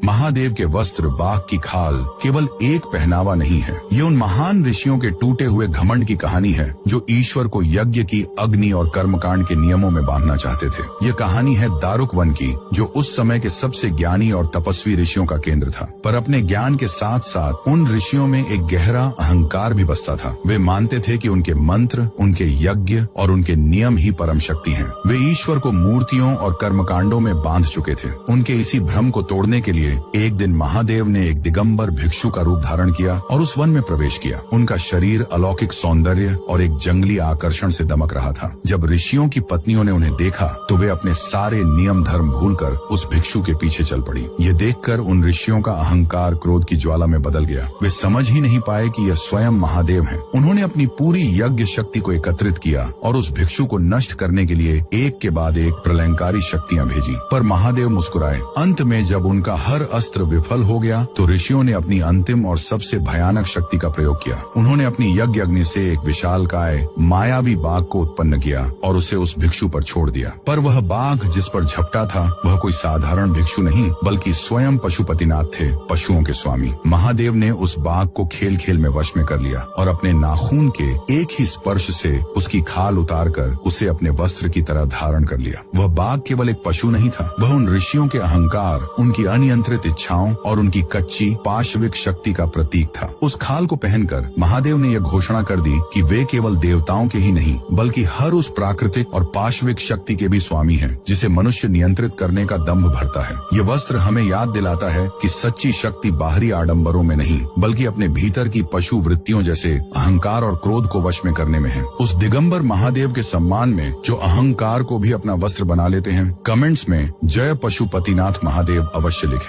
महादेव के वस्त्र, बाघ की खाल केवल एक पहनावा नहीं है, ये उन महान ऋषियों के टूटे हुए घमंड की कहानी है जो ईश्वर को यज्ञ की, अग्नि और कर्मकांड के नियमों में बांधना चाहते थे। ये कहानी है दारुक वन की, जो उस समय के सबसे ज्ञानी और तपस्वी ऋषियों का केंद्र था। पर अपने ज्ञान के साथ साथ उन ऋषियों में एक गहरा अहंकार भी बसता था। वे मानते थे कि उनके मंत्र, उनके यज्ञ और उनके नियम ही परम शक्ति हैं। वे ईश्वर को मूर्तियों और कर्मकांडों में बांध चुके थे। उनके इसी भ्रम को तोड़ने के लिए एक दिन महादेव ने एक दिगंबर भिक्षु का रूप धारण किया और उस वन में प्रवेश किया। उनका शरीर अलौकिक सौंदर्य और एक जंगली आकर्षण से दमक रहा था। जब ऋषियों की पत्नियों ने उन्हें देखा तो वे अपने सारे नियम धर्म भूलकर उस भिक्षु के पीछे चल पड़ी। ये देखकर उन ऋषियों का अहंकार क्रोध की ज्वाला में बदल गया। वे समझ ही नहीं पाए कि यह स्वयं महादेव हैं। उन्होंने अपनी पूरी यज्ञ शक्ति को एकत्रित किया और उस भिक्षु को नष्ट करने के लिए एक के बाद एक प्रलयंकारी शक्तियां भेजी। पर महादेव मुस्कुराए। अंत में जब उनका हर अस्त्र विफल हो गया तो ऋषियों ने अपनी अंतिम और सबसे भयानक शक्ति का प्रयोग किया। उन्होंने अपनी यज्ञ अग्नि से एक विशालकाय मायावी बाघ को उत्पन्न किया और उसे उस भिक्षु पर छोड़ दिया। पर वह बाघ जिस पर झपटा था वह कोई साधारण भिक्षु नहीं बल्कि स्वयं पशुपतिनाथ थे, पशुओं के स्वामी। महादेव ने उस बाघ को खेल खेल में वश में कर लिया और अपने नाखून के एक ही स्पर्श से उसकी खाल उतारकर उसे अपने वस्त्र की तरह धारण कर लिया। वह बाघ केवल एक पशु नहीं था, वह उन ऋषियों के अहंकार, उनकी अनियंत्रित इच्छाओं और उनकी कच्ची पाशविक शक्ति का प्रतीक था। उस खाल को पहनकर महादेव ने यह घोषणा कर दी कि वे केवल देवताओं के ही नहीं बल्कि हर उस प्राकृतिक और पाशविक शक्ति के भी स्वामी हैं जिसे मनुष्य नियंत्रित करने का दंभ भरता है। ये वस्त्र हमें याद दिलाता है कि सच्ची शक्ति बाहरी आडंबरों में नहीं बल्कि अपने भीतर की पशु वृत्तियों जैसे अहंकार और क्रोध को वश में करने में है। उस दिगंबर महादेव के सम्मान में जो अहंकार को भी अपना वस्त्र बना लेते हैं, कमेंट्स में जय पशुपतिनाथ महादेव अवश्य लिखें।